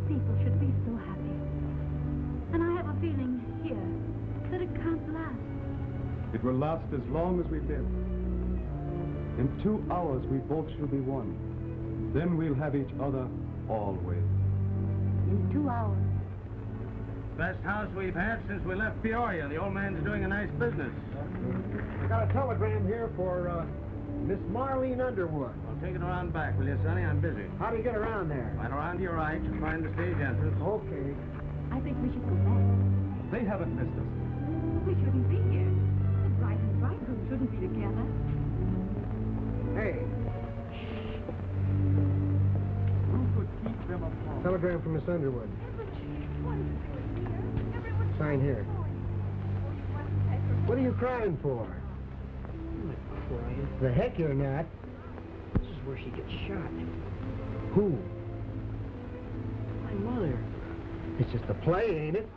people should be so happy. And I have a feeling here that it can't last. It will last as long as we live. In 2 hours, we both shall be one. Then we'll have each other always. In 2 hours. Best house we've had since we left Peoria. The old man's doing a nice business. I got a telegram here for Miss Marlene Underwood. Well, take it around back, will you, Sonny? I'm busy. How do you get around there? Right around to your right. You'll find the stage entrance. Okay. I think we should go back. They haven't missed us. We shouldn't be here. The bride and bridegroom shouldn't be together. Hey, Who could keep them apart? telegram from Miss Underwood. Sign here. What are you crying for? I'm not crying. The heck you're not. This is where she gets shot. Who? My mother. It's just a play, ain't it?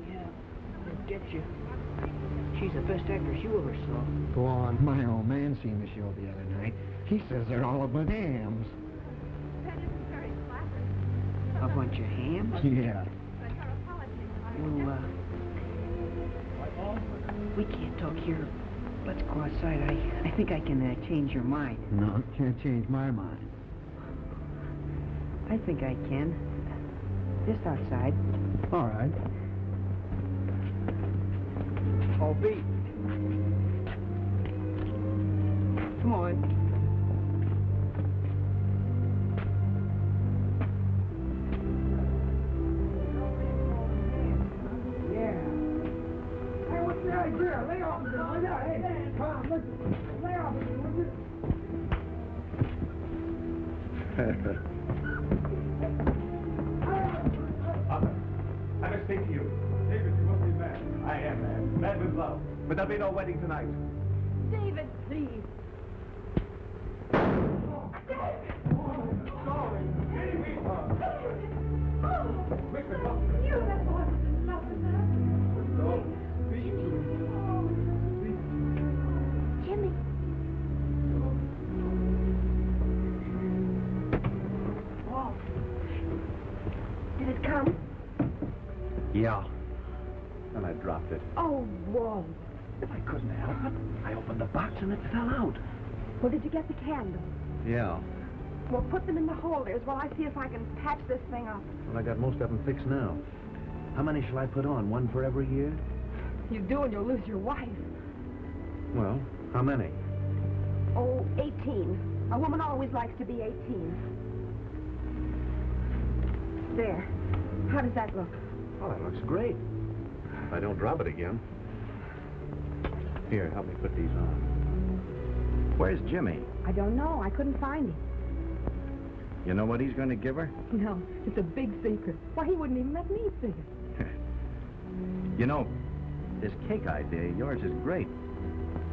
Yeah, I get you. She's the best actress you ever saw. Go on. My old man seen the show the other night. He says they're all about hams. A bunch of hams? Yeah. Well, we can't talk here. Let's go outside. I think I can change your mind. No, can't change my mind. I think I can. Just outside. All right. Oh, Pete. Come on. Lay off of it, will ya? Hey, come on, listen. Lay off of it, will you? Arthur, I must speak to you. David, you must be mad. I am mad. Mad with love. But there'll be no wedding tonight. David, please. You have fallen in love with her. Jimmy. Walt. Did it come? Yeah. And I dropped it. Oh, Walt. I couldn't help it. I opened the box and it fell out. Well, did you get the candles? Yeah. Well, put them in the holders while I see if I can patch this thing up. Well, I got most of them fixed now. How many shall I put on? One for every year? You do and you'll lose your wife. Well, how many? Oh, 18. A woman always likes to be 18. There. How does that look? Oh, that looks great. If I don't drop it again. Here, help me put these on. Where's Jimmy? I don't know. I couldn't find him. You know what he's going to give her? No, it's a big secret. Why, he wouldn't even let me see it. You know, this cake idea of yours is great.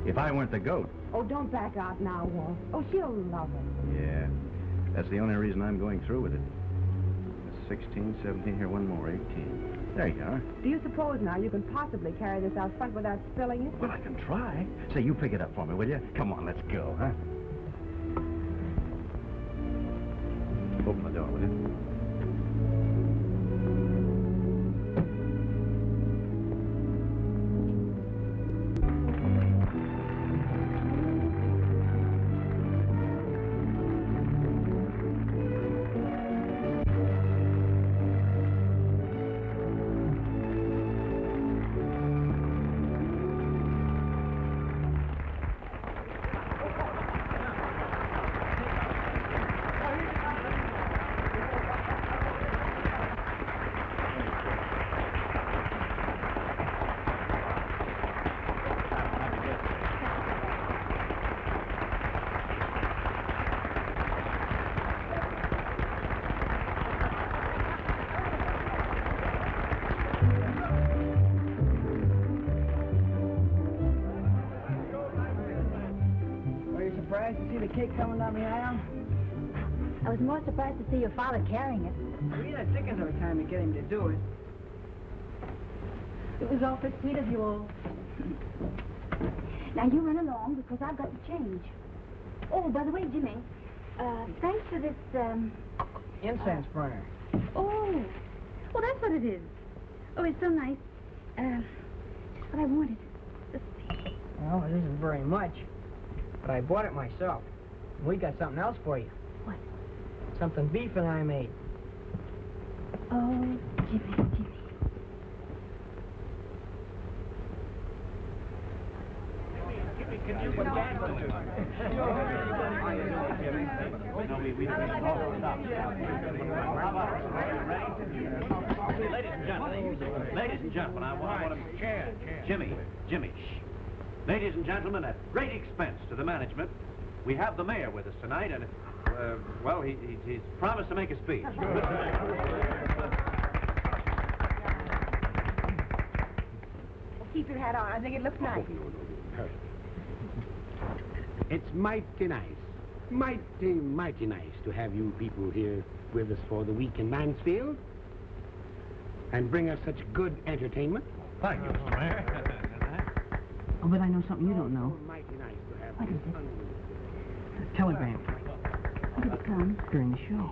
If I weren't the goat. Oh, don't back out now, Walt. Oh, she'll love it. Yeah, that's the only reason I'm going through with it. 16, 17, here, one more, 18. There you are. Do you suppose now you can possibly carry this out front without spilling it? Well, I can try. Say, you pick it up for me, will you? Come on, let's go, huh? Open the door, will you? Surprised to see the cake coming down the aisle? I was more surprised to see your father carrying it. We had a ticket every time to get him to do it. It was awfully sweet of you all. Now, you run along, because I've got to change. Oh, by the way, Jimmy, thanks for this, Incense burner. Oh, well, that's what it is. Oh, it's so nice. Just what I wanted. Well, it isn't very much, but I bought it myself. We got something else for you. What? Something Beef and I made. Oh, Jimmy. Can you put gas on it? No, we stop. Ladies and gentlemen, I want to... Jimmy, shh. Ladies and gentlemen, at great expense to the management, we have the mayor with us tonight, and, well, he's promised to make a speech. Keep your hat on. I think it looks nice. It's mighty nice. Mighty nice to have you people here with us for the week in Mansfield and bring us such good entertainment. Thank you, Mr. Mayor. Oh, but I know something you don't know. Mighty nice to have What is it? A telegram. When did it come? During the show.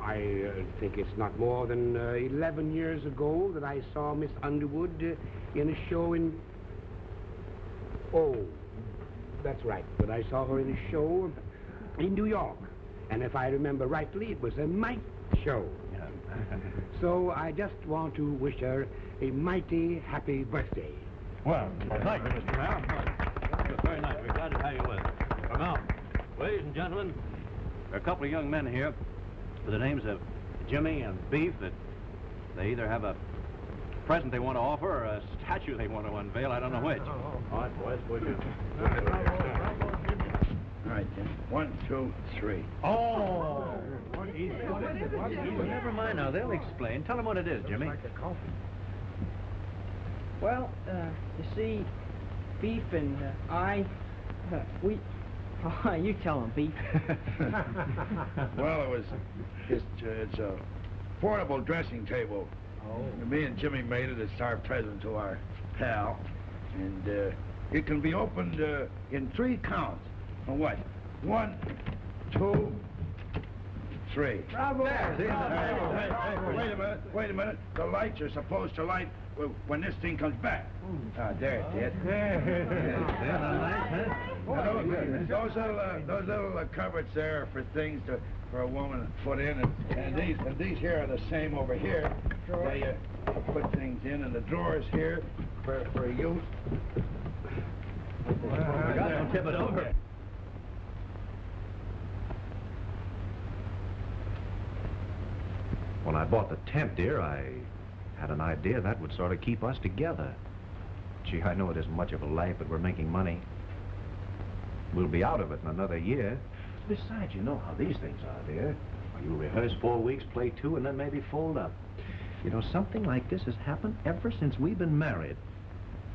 I think it's not more than 11 years ago that I saw Miss Underwood in a show in... Oh, that's right. But I saw her in a show in New York. And if I remember rightly, it was a mite show. So I just want to wish her a mighty happy birthday. Well, thank you, Mr. Mayor. You're very nice. We're glad to have you with us. Well, now, ladies and gentlemen, there are a couple of young men here with the names of Jimmy and Beef that they either have a present they want to offer or a statue they want to unveil. I don't know which. All right, boys, would you? All right, Jim. 1, 2, 3. Oh! Easy. Never mind now. They'll explain. Tell them what it is, Jimmy. Well, you see, Beef and I, we... Oh, you tell him, Beef. Well, it's a portable dressing table. Oh. Me and Jimmy made it. It's our present to our pal. And it can be opened in 3 counts. For what? 1, 2, 3. Bravo! Hey, wait a minute. The lights are supposed to light when this thing comes back. There it is. Those little cupboards there are for things for a woman to put in, and these here are the same over here. They put things in, and the drawers here for use. Don't tip it over. When I bought the tent, dear, I had an idea that would sort of keep us together. Gee, I know it isn't much of a life, but we're making money. We'll be out of it in another year. Besides, you know how these things are, dear. You rehearse 4 weeks, play 2, and then maybe fold up. You know, something like this has happened ever since we've been married.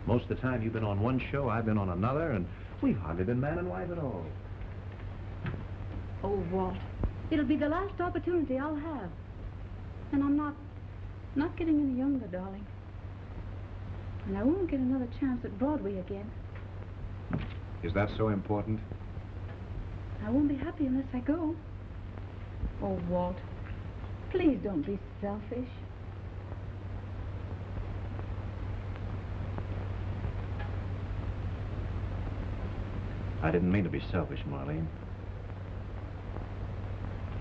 Most of the time you've been on one show, I've been on another, and we've hardly been man and wife at all. Oh, Walt, it'll be the last opportunity I'll have. And I'm not getting any younger, darling. And I won't get another chance at Broadway again. Is that so important? I won't be happy unless I go. Oh, Walt, please don't be selfish. I didn't mean to be selfish, Marlene.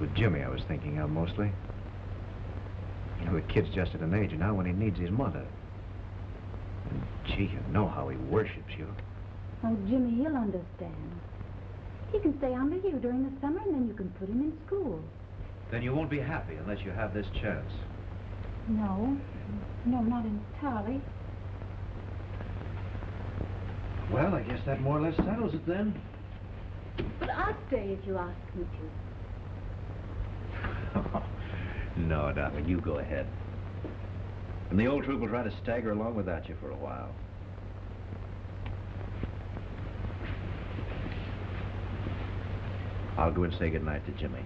With Jimmy, I was thinking of mostly. You know, the kid's just at an age now when he needs his mother. And, gee, you know how he worships you. Oh, Jimmy, he'll understand. He can stay under you during the summer, and then you can put him in school. Then you won't be happy unless you have this chance. No, not entirely. Well, I guess that more or less settles it then. But I'll stay if you ask me to. No, darling, you go ahead. And the old troop will try to stagger along without you for a while. I'll go and say goodnight to Jimmy.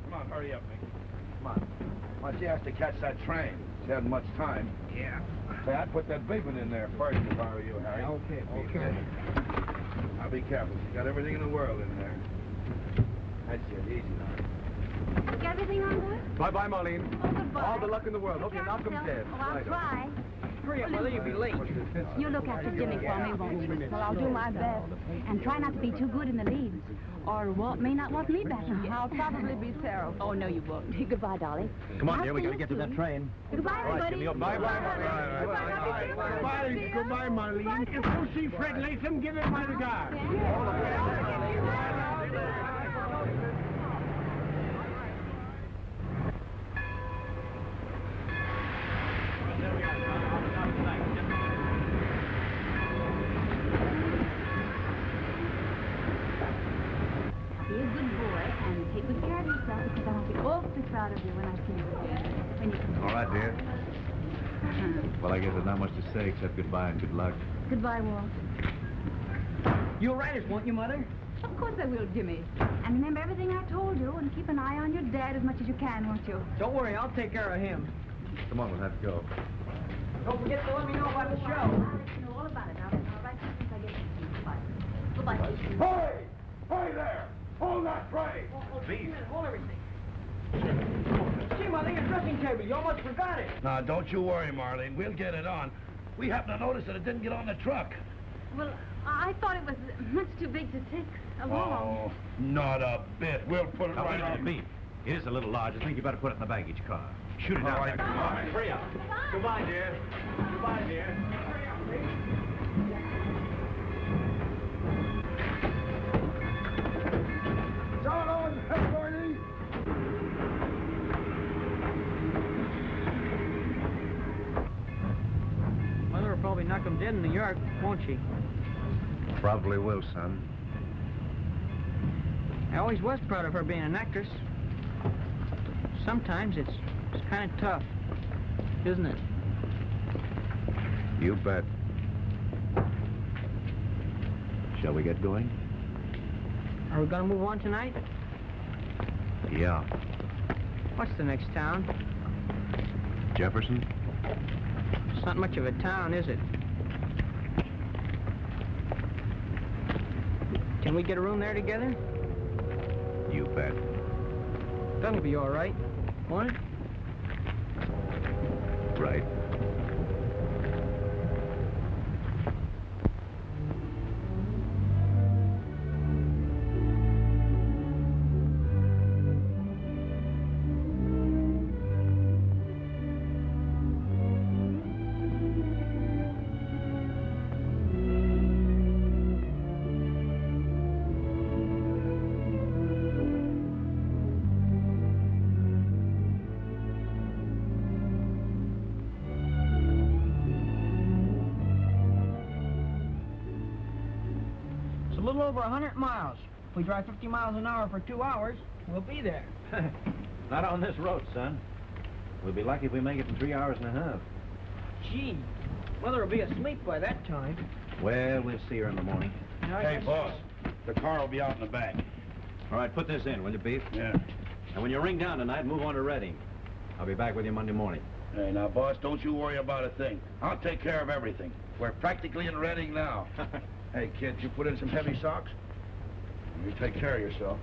Come on, hurry up, Mickey. Come on. Why, she has to catch that train. she hadn't much time. Yeah. Say, I'd put that bacon in there first if I were you, Harry. Okay, okay. Now be careful. She's got everything in the world in there. That's it. Easy now. Is everything on good? Bye-bye, Marlene. Oh, goodbye. All the luck in the world. Take Okay, care now of come yourself. Dad. Oh, I'll try. Hurry up, Mother, you'll be late. You look after Jimmy for me, won't you? Well, I'll do my best. And try not to be too good in the leads. Or Walt may not want me back again. I'll probably be terrible. Oh, no, you won't. Goodbye, darling. Come on, I'll dear, we see gotta you get to that soon. train. Goodbye, everybody. Bye-bye, Marlene. Goodbye, Marlene. If you see Fred Latham, give him my regards. Be a good boy and take good care of yourself because I'll be awfully proud of you when I see you when you come All right, dear. Well, I guess there's not much to say except goodbye and good luck. Goodbye, Walt. You'll write us, won't you, Mother? Of course I will, Jimmy. And remember everything I told you and keep an eye on your dad as much as you can, won't you? Don't worry, I'll take care of him. Come on, we'll have to go. Don't forget to let me know about the show. I'll let you know all about it. I'll write you since I get to you. Goodbye. Goodbye, Steve. Hey! Hey there! Hold that tray! Hold everything. See, Mother, your dressing table. You almost forgot it. Now, don't you worry, Marlene. We'll get it on. We happened to notice that it didn't get on the truck. Well, I thought it was much too big to take along. Oh, not a bit. We'll put it Now, right wait a minute, on. Beef. It is a little large. I think you better put it in the baggage car. Shoot it All out right, there. come on. Hurry up. Goodbye, dear. Goodbye, dear. Down on, everybody! Mother will probably knock him dead in New York, won't she? Probably will, son. I always was proud of her being an actress. Sometimes it's kind of tough, isn't it? You bet. Shall we get going? Are we going to move on tonight? Yeah. What's the next town? Jefferson? It's not much of a town, is it? Can we get a room there together? You bet. That'll be all right, won't it? Right. It's a little over 100 miles. If we drive 50 miles an hour for 2 hours, we'll be there. Not on this road, son. We'll be lucky if we make it in 3 hours and a half. Gee, Mother will be asleep by that time. Well, we'll see her in the morning. Hey, boss. The car will be out in the back. All right, put this in, will you, Beef? Yeah. And when you ring down tonight, move on to Reading. I'll be back with you Monday morning. Hey, now, boss, don't you worry about a thing. I'll take care of everything. We're practically in Reading now. Hey, kid, you put in some heavy socks? You take care of yourself.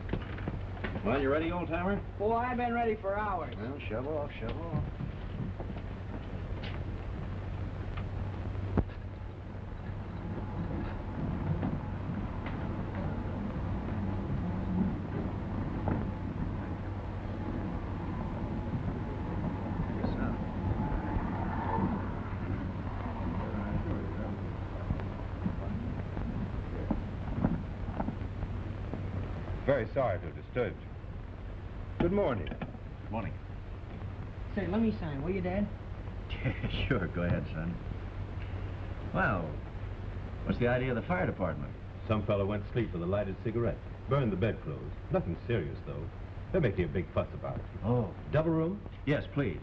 Well, you ready, old-timer? Boy, I've been ready for hours. Well, shovel off, shovel off. Very sorry to have disturbed you. Good morning. Morning. Say, let me sign, will you, Dad? Sure, go ahead, son. Well, what's the idea of the fire department? Some fellow went to sleep with a lighted cigarette. Burned the bedclothes. Nothing serious, though. They're making a big fuss about it. Oh. Double room? Yes, please.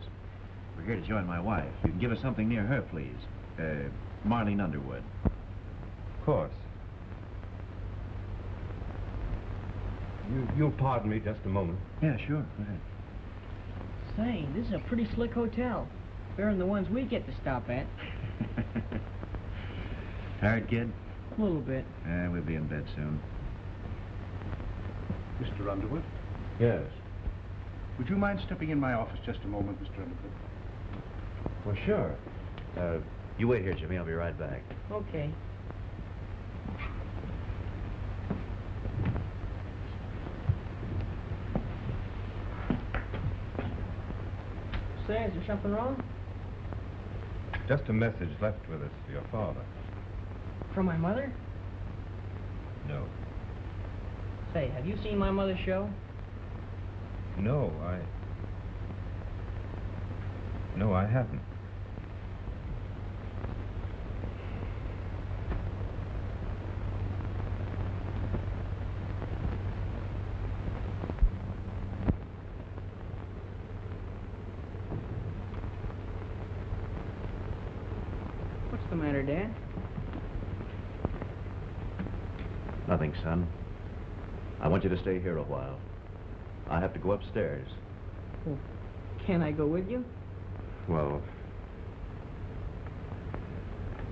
We're here to join my wife. You can give us something near her, please. Marlene Underwood. Of course. You'll pardon me just a moment. Yeah, sure. Go ahead. Say, this is a pretty slick hotel. Better than the ones we get to stop at. Tired, kid? A little bit. We'll be in bed soon. Mr. Underwood, Yes. would you mind stepping in my office just a moment, Mr. Underwood? Well, sure. You wait here, Jimmy. I'll be right back. Okay. Say, is there something wrong? Just a message left with us for your father. From my mother? No. Say, have you seen my mother's show? No, I haven't. What's the matter, Dad? Nothing, son. I want you to stay here a while. I have to go upstairs. Well, can I go with you? Well...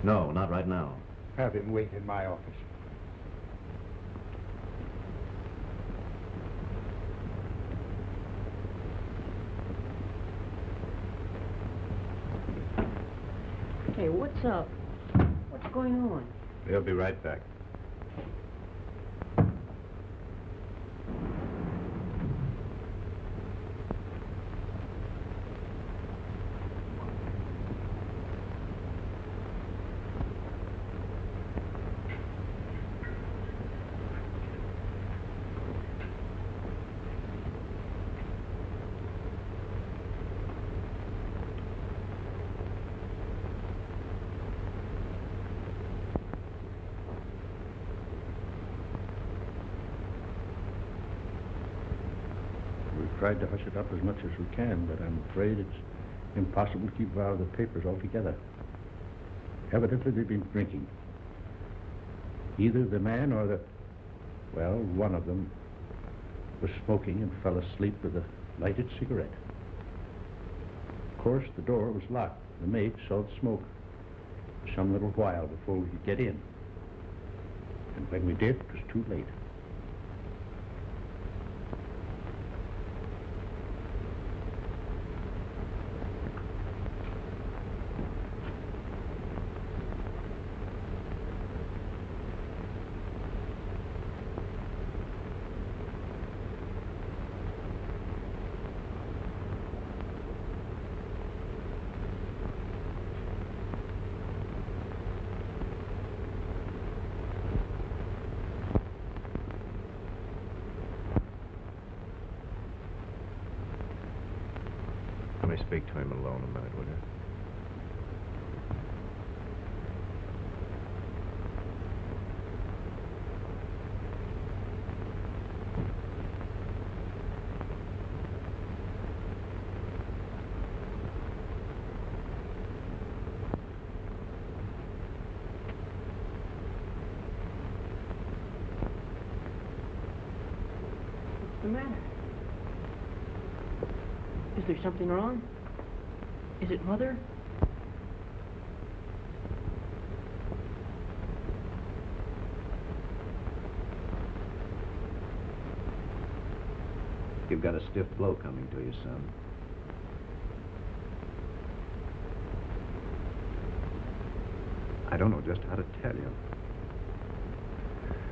No, not right now. Have him wait in my office. Hey, what's up? What's going on? They'll be right back. We've tried to hush it up as much as we can, but I'm afraid it's impossible to keep it out of the papers altogether. Evidently, they've been drinking. Either the man or one of them was smoking and fell asleep with a lighted cigarette. Of course, the door was locked. The maid saw the smoke for some little while before we could get in. And when we did, it was too late. Let me speak to him alone a minute, will you? What's the matter? Is there something wrong? Is it Mother? You've got a stiff blow coming to you, son. I don't know just how to tell you.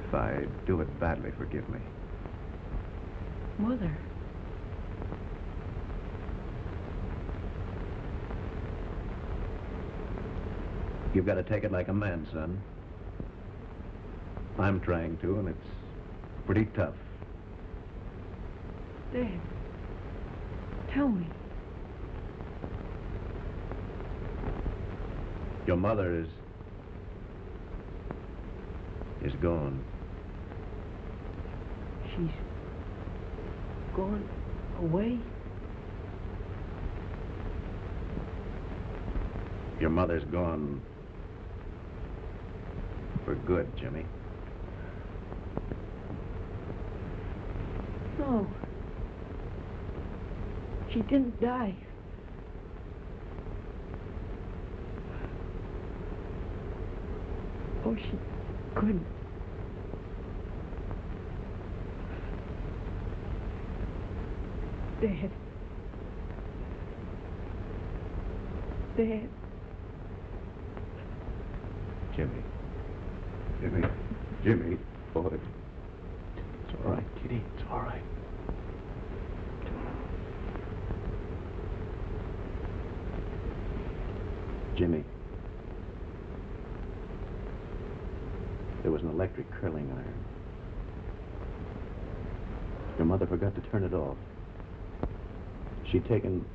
If I do it badly, forgive me. Mother. You've got to take it like a man, son. I'm trying to, and it's pretty tough. Dad, tell me. Your mother is gone. She's gone away? Your mother's gone for good, Jimmy. No. She didn't die. Oh, she couldn't. Dad. Dad. Jimmy. Jimmy, boy. It's all right, Kitty. It's all right. Jimmy. There was an electric curling iron. Your mother forgot to turn it off. She'd taken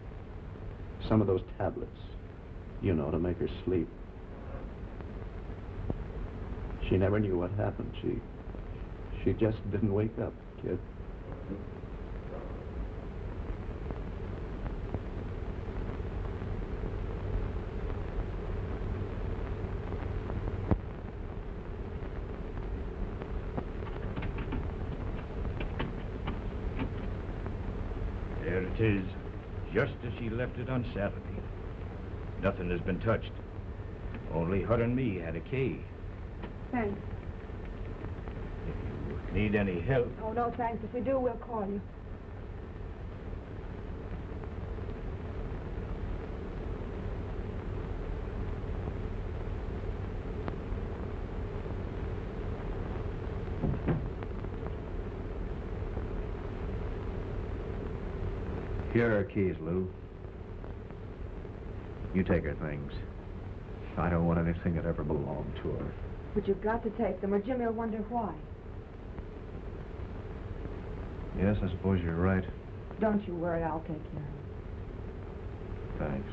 some of those tablets, you know, to make her sleep. She never knew what happened. She just didn't wake up, kid. There it is, just as she left it on Saturday. Nothing has been touched. Only her and me had a key. Thanks. If you need any help, Oh, no, thanks. If we do, we'll call you. Here are her keys, Lou. You take her things. I don't want anything that ever belonged to her. But you've got to take them, or Jimmy will wonder why. Yes, I suppose you're right. Don't you worry, I'll take care of it. Thanks.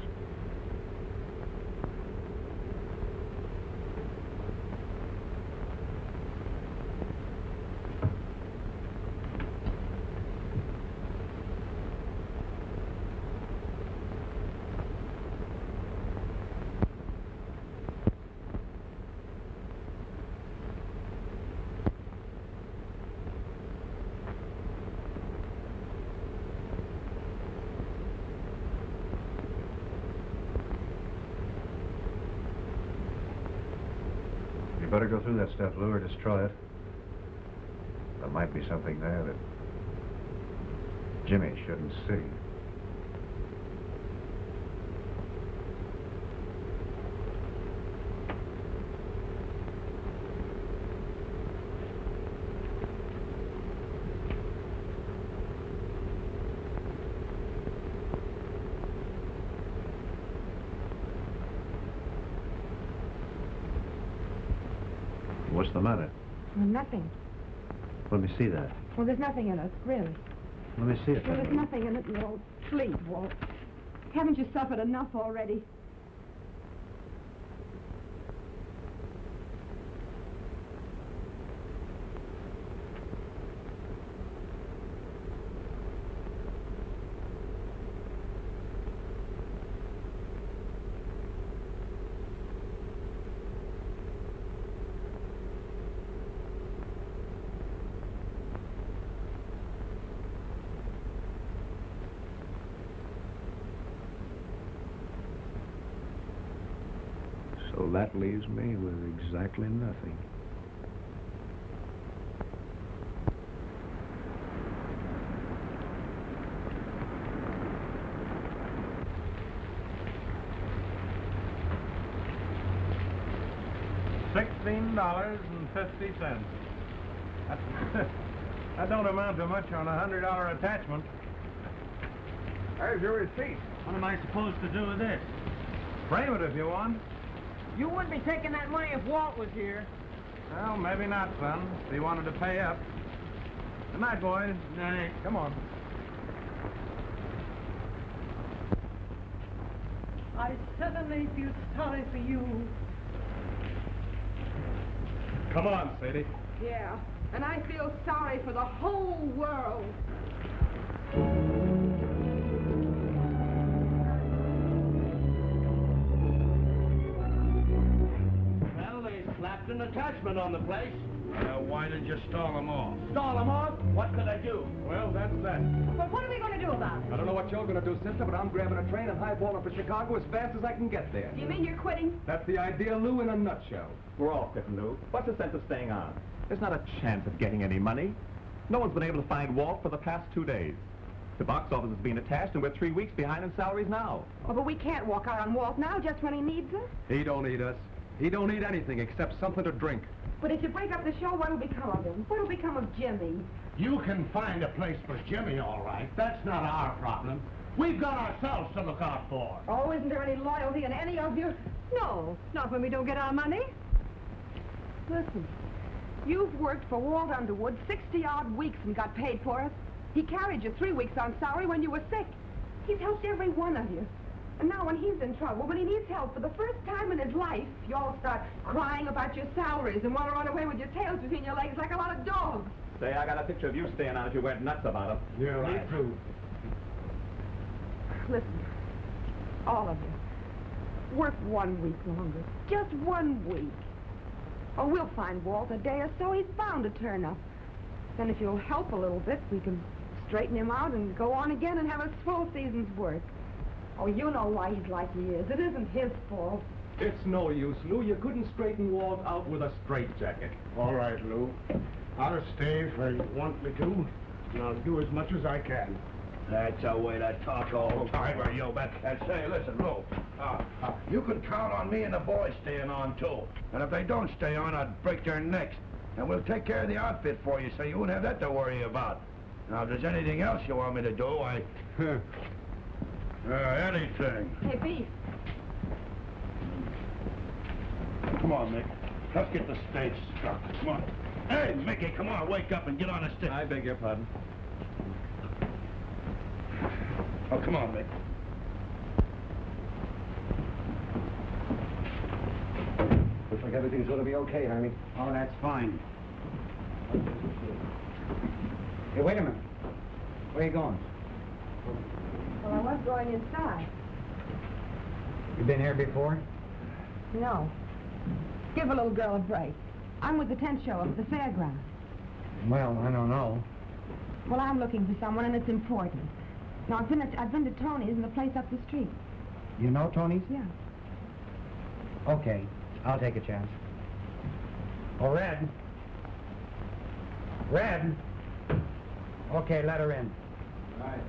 You better go through that stuff, Lou, or destroy it. There might be something there that Jimmy shouldn't see. What's the matter? Well, nothing. Let me see that. Well, there's nothing in it, really. Let me see it. Well, there's nothing in it, and you'll sleep, Walt. Haven't you suffered enough already? So that leaves me with exactly nothing. $16.50. That don't amount to much on a $100 attachment. There's your receipt. What am I supposed to do with this? Frame it if you want. You wouldn't be taking that money if Walt was here. Well, maybe not, son, if he wanted to pay up. Good night, boys. Night. Come on. I suddenly feel sorry for you. Come on, Sadie. Yeah, and I feel sorry for the whole world. Well, they slapped an attachment on the place. Why did you stall them off? Stall them off? What could I do? Well, that's that. But what are we going to do about it? I don't know what you're going to do, sister, but I'm grabbing a train and highballing for Chicago as fast as I can get there. Do you mean you're quitting? That's the idea, Lou, in a nutshell. We're all quitting, Lou. What's the sense of staying on? There's not a chance of getting any money. No one's been able to find Walt for the past 2 days. The box office is being attached, and we're 3 weeks behind in salaries now. Oh, but we can't walk out on Walt now just when he needs us. He don't need us. He don't need anything except something to drink. But if you break up the show, what'll become of him? What'll become of Jimmy? You can find a place for Jimmy, all right. That's not our problem. We've got ourselves to look out for. Oh, isn't there any loyalty in any of you? No, not when we don't get our money. Listen, you've worked for Walt Underwood 60-odd weeks and got paid for it. He carried you 3 weeks on salary when you were sick. He's helped every one of you. And now when he's in trouble, when he needs help for the first time in his life, you all start crying about your salaries and want to run away with your tails between your legs like a lot of dogs. Say, I got a picture of you staying on if you went nuts about it. You're right. Me too. Listen, all of you, work 1 week longer. Just 1 week. Or we'll find Walt a day or so. He's bound to turn up. Then if you'll help a little bit, we can straighten him out and go on again and have a full season's work. Oh, you know why he's like he is. It isn't his fault. It's no use, Lou. You couldn't straighten Walt out with a straitjacket. All right, Lou. I'll stay if you want me to, and I'll do as much as I can. That's a way to talk all the time, you bet. And say, listen, Lou, you can count on me and the boys staying on, too. And if they don't stay on, I'd break their necks. And we'll take care of the outfit for you, so you won't have that to worry about. Now, if there's anything else you want me to do, anything. Hey, Beef. Come on, Mick. Let's get the stage struck. Come on. Hey, Mickey, come on, wake up and get on the stick. I beg your pardon. Oh, come on, Mick. Looks like everything's going to be okay, Harvey. Oh, that's fine. Hey, wait a minute. Where are you going? Well, I was going inside. You been here before? No. Give a little girl a break. I'm with the tent show up at the fairground. Well, I don't know. Well, I'm looking for someone, and it's important. Now, I've been to Tony's and the place up the street. You know Tony's? Yeah. Okay, I'll take a chance. Oh, Red. Red. Okay, let her in. All right.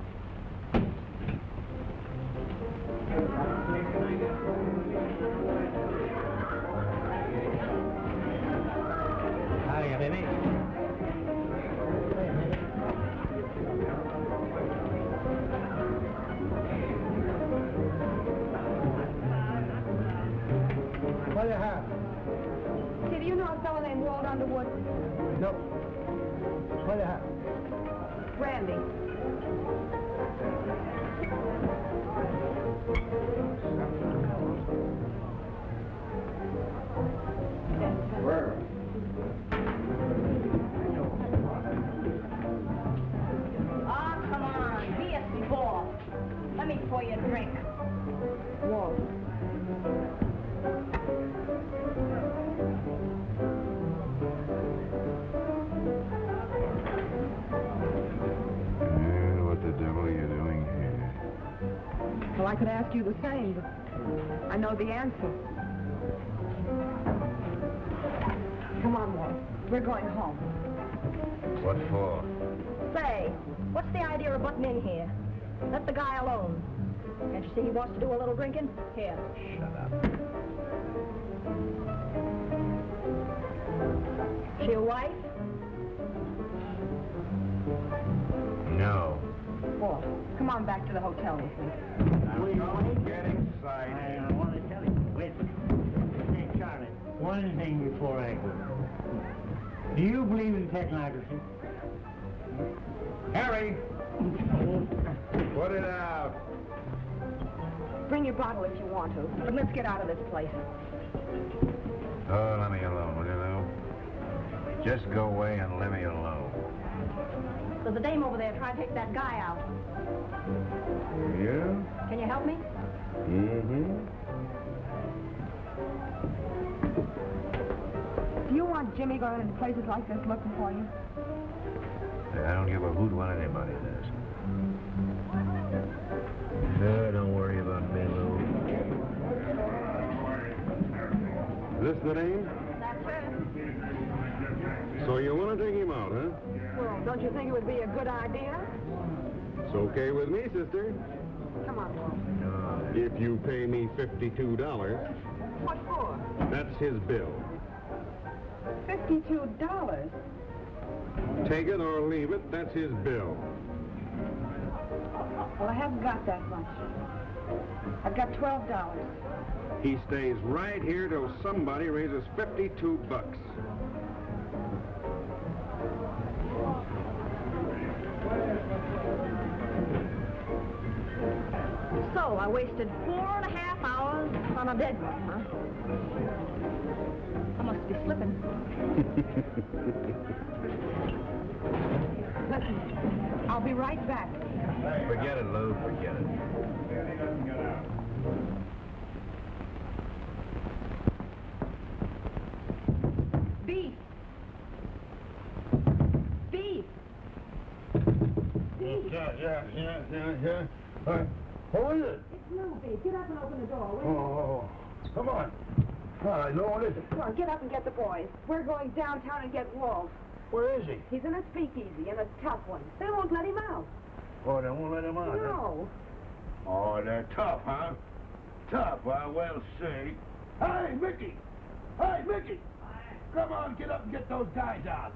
Hiya, baby. What do you have? Hey, do you know a fellow named Walt Underwood? No. What do you have? Randy. Where? Oh, come on. Be a sport. Let me pour you a drink. Walt. What the devil are you doing here? Well, I could ask you the same, but I know the answer. Come on, Walt. We're going home. What for? Say, what's the idea of butting in here? Let the guy alone. Can't you see he wants to do a little drinking? Here. Shut up. She your wife? No. Walt, come on back to the hotel with me. Don't get excited. I want to tell you. Wait. Hey, Charlie, one thing before I go. Do you believe in technocracy? Harry! Put it out. Bring your bottle if you want to, but let's get out of this place. Oh, let me alone, will you, Lou? Just go away and let me alone. There's a dame over there trying to take that guy out. Yeah? Can you help me? Mm-hmm. Do you want want Jimmy going into places like this looking for you? I don't give a hoot what anybody does. Don't worry about me, Lou. This the name? That's it. So you want to take him out, huh? Well, don't you think it would be a good idea? It's okay with me, sister. Come on, Walt. If you pay me $52, What for? that's his bill. $52. Take it or leave it, that's his bill. Well, I haven't got that much. I've got $12. He stays right here till somebody raises $52. So, I wasted 4.5 hours on a dead one, huh? I must be slipping. Listen, I'll be right back. Forget it, Lou. Forget it. Beef. Beef. Yeah. All right. Who is it? It's Lou, Beef. Get up and open the door, will you? Oh, come on. All right, Lou, what is it? Come on, get up and get the boys. We're going downtown and get Walt. Where is he? He's in a speakeasy, in a tough one. They won't let him out. Oh, they won't let him out, huh? No. Oh, they're tough, huh? Tough, huh? Well, see. Hey, Mickey! Hey, Mickey! Come on, get up and get those guys out.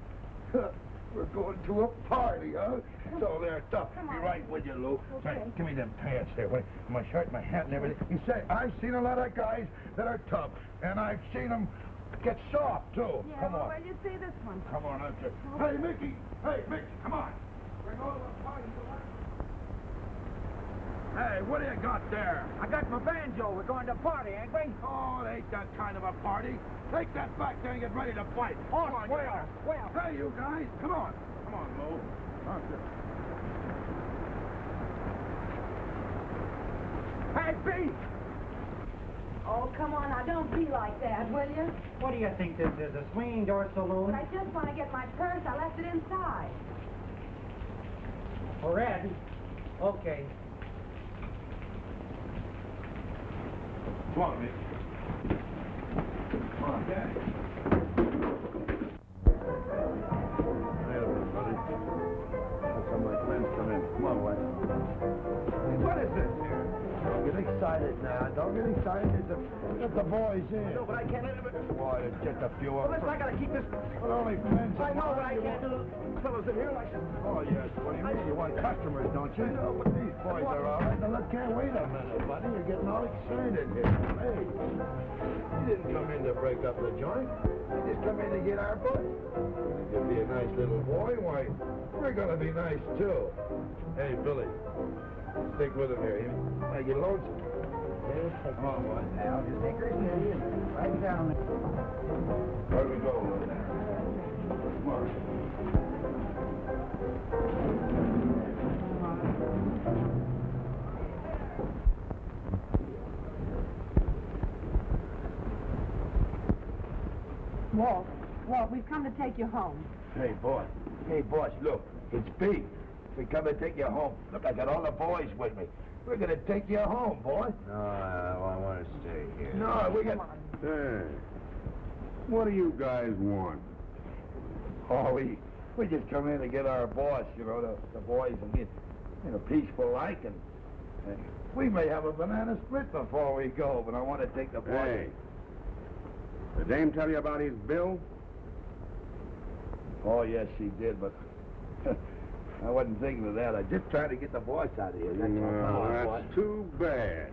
We're going to a party, huh? So they're tough. Be right with you, Lou. Okay. Hey, give me them pants there. Wait, my shirt, my hat, and everything. You say, I've seen a lot of guys that are tough, and I've seen them get soft, too. Yeah, Come well, on. where you see this one? Come on, up there. Hey, Mickey! Hey, Mickey, come on. We're going to a party. Hey, what do you got there? I got my banjo. We're going to a party, ain't we? Oh, it ain't that kind of a party. Take that back there and get ready to fight. Oh, Come on, well, get out. well. Hey, you guys, come on. Come on, Lou. Hey, Beef! Oh, come on, now, don't be like that, will you? What do you think this is, a swinging door saloon? But I just want to get my purse. I left it inside. Red? Okay. Come on, Mickey. Come on, Daddy. Hey, everybody. Let's have my friends come in. Come on, Wes. What is this here? Don't get excited now. Don't get excited. Let the boys in. No, but I can't let him... Why, there's just a few of Well, them. listen, I gotta keep this... But only friends. I know, but I can't do fellas in here like this. Oh, yes. What do you mean? You want customers, don't you? No, but these boys are all right. Now, look, can't wait a minute, buddy. You're getting all excited here. Hey, you didn't come in to break up the joint. You just come in to get our butt. You'll be a nice little boy. Why, we're going to be nice, too. Hey, Billy, stick with him here. Hey, you lonesome? Come on, boy. Now, just take her steady and right down there. Where we go? Come on. Walt, we've come to take you home. Hey, boss. Hey, boss, look. It's Beef. We come to take you home. Look, I got all the boys with me. We're going to take you home, boy. No, I want to stay here. No, we got... Hey, what do you guys want? Oh, we just come in to get our boss, you know, the boys and get, peaceful like, and we may have a banana split before we go, but I want to take the boys. Hey, the dame tell you about his bill? Oh, yes, she did, but I wasn't thinking of that. I just tried to get the boss out of here. That's all. Well, that's too bad.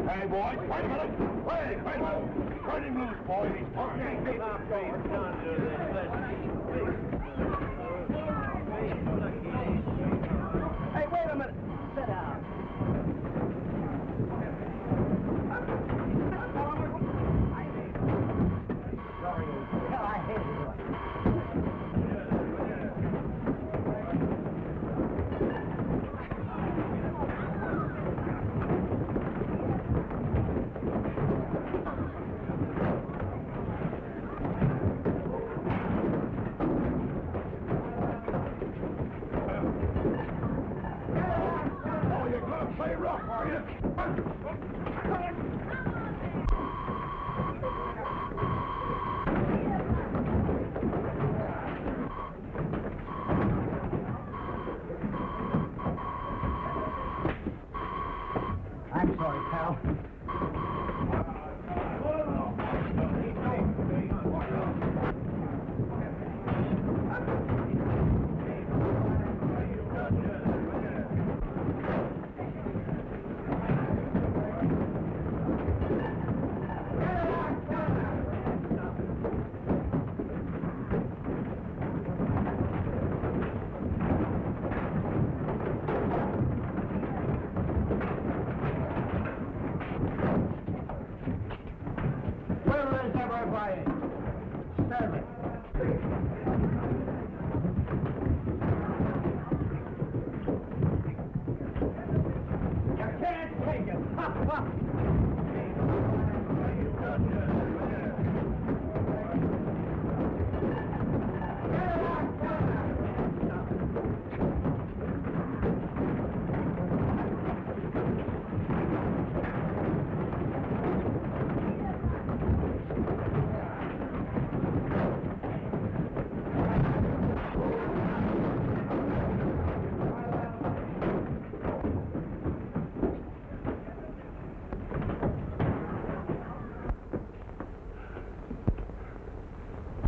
Hey, boys, wait a minute. Wait a minute. Turn him loose, boys. He's fine. Hey, wait a minute. Sit down. Hell, I hate it.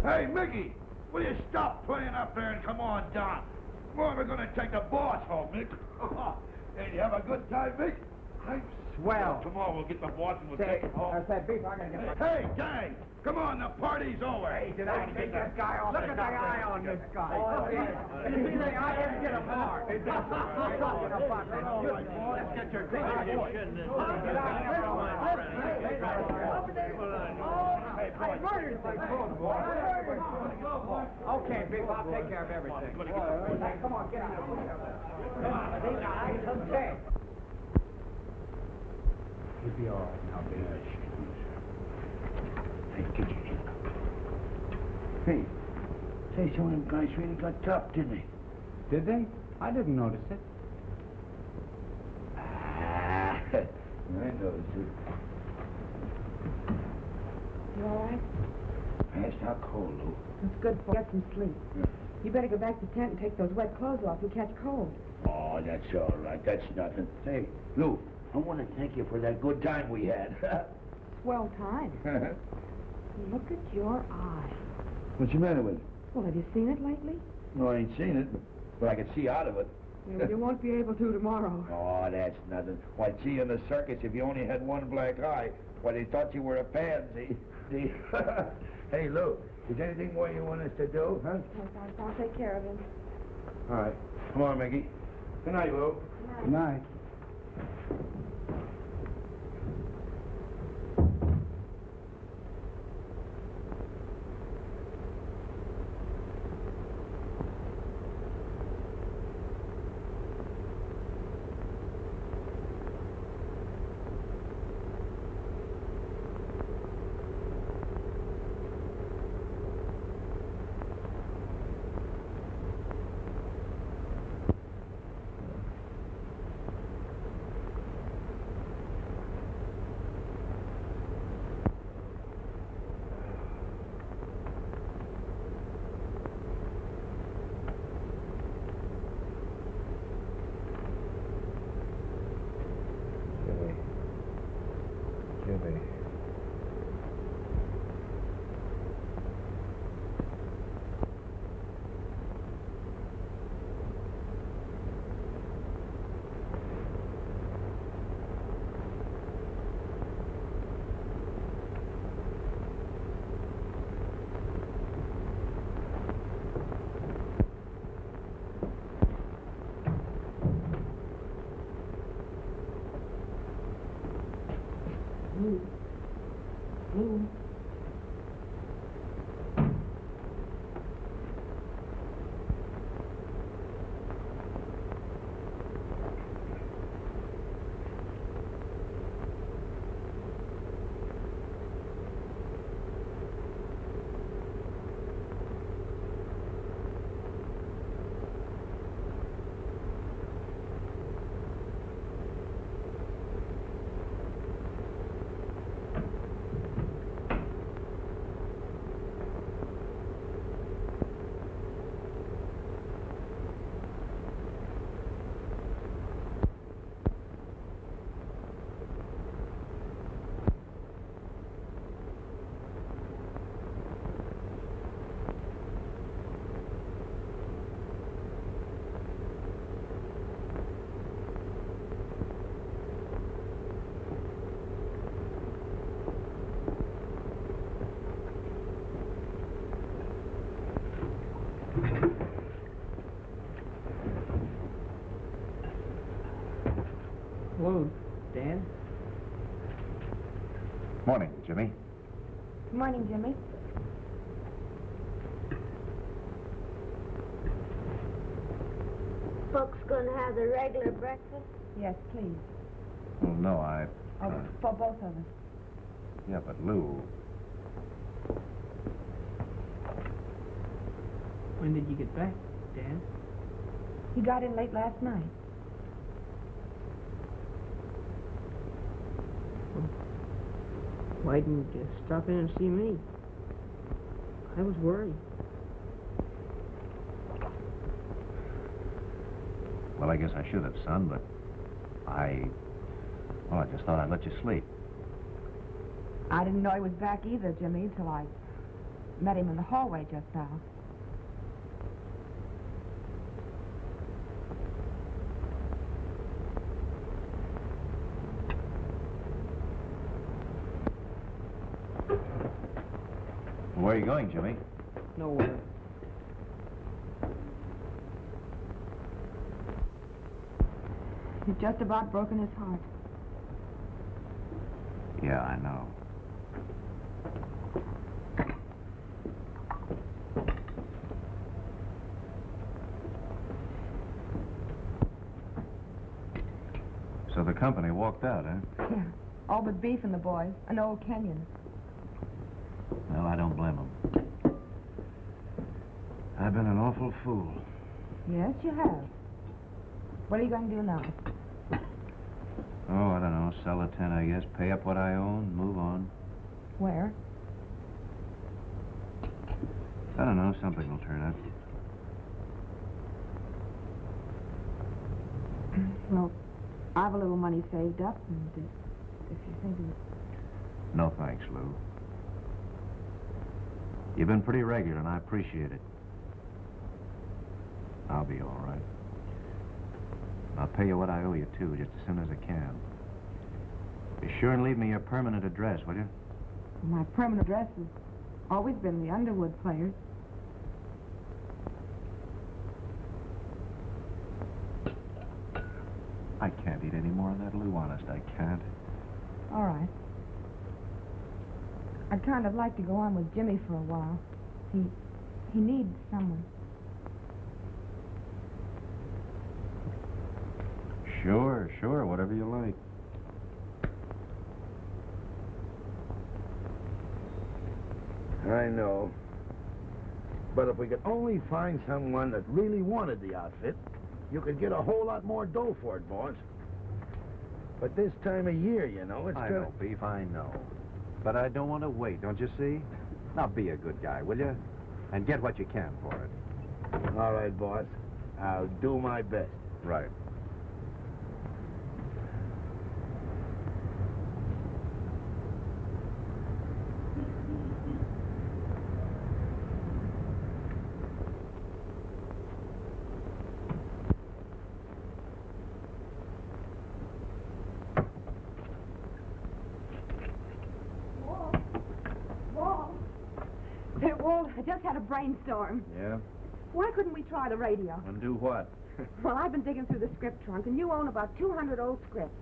Hey, Mickey, will you stop playing up there and come on down? We're going to take the boss home, Mick. Hey, you have a good time, Mick? Hey, Swell. come on, we'll get the boss and we'll take him home. I said, Beef, I'm going to get Hey, gang, come on, the party's over. Hey, did I take this guy off? Look at the eye on this guy. You see the eye? Let's get him hard. Let's get your drink. Okay, Beef, I'll take care of everything. Come on, get out. Come on, these eyes are dead. You'll be all right now, Beef. Hey, say, some of them guys really got tough, didn't they? Did they? I didn't notice it. I noticed it. You all right? Passed out cold, Lou. That's good. Get some sleep. You better go back to the tent and take those wet clothes off. You'll catch cold. Oh, that's all right. That's nothing. Hey, Lou, I want to thank you for that good time we had. Swell time. Look at your eye. What's the matter with it? Well, have you seen it lately? No, I ain't seen it, but I can see out of it. Yeah, you won't be able to tomorrow. Oh, that's nothing. Why, see you in the circus if you only had one black eye. Why, they thought you were a pansy. Hey, Lou, is there anything more you want us to do, huh? I'll take care of him. All right. Come on, Mickey. Good night, Lou. Good night. Jimmy. Hello, Dan. Morning, Jimmy. Good morning, Jimmy. Folks gonna have the regular breakfast? Yes, please. Well, no, I... For both of us. Yeah, but Lou... When did you get back, Dan? He got in late last night. Why didn't you stop in and see me? I was worried. Well, I guess I should have, son, but well, I just thought I'd let you sleep. I didn't know he was back either, Jimmy, until I met him in the hallway just now. Where are you going, Jimmy? Nowhere. He's just about broken his heart. Yeah, I know. So the company walked out, huh? Yeah. All but Beef and the boys, and old Kenyon. Well, I don't blame them. I've been an awful fool. Yes, you have. What are you going to do now? Oh, I don't know. Sell a tent, I guess. Pay up what I own, move on. Where? I don't know. Something will turn up. Well, I have a little money saved up, and if you think of... No thanks, Lou. You've been pretty regular, and I appreciate it. I'll be all right. I'll pay you what I owe you, too, just as soon as I can. Be sure and leave me your permanent address, will you? My permanent address has always been the Underwood Players. I can't eat any more of that, Lou. Honest, I can't. All right. I'd kind of like to go on with Jimmy for a while. He needs someone. Sure, whatever you like. I know. But if we could only find someone that really wanted the outfit, you could get a whole lot more dough for it, boss. But this time of year, you know, it's... I know, Beef, I know. But I don't want to wait, don't you see? Now be a good guy, will you? And get what you can for it. All right, boss. I'll do my best. Right. I just had a brainstorm. Yeah? Why couldn't we try the radio? And do what? Well, I've been digging through the script trunk, and you own about 200 old scripts.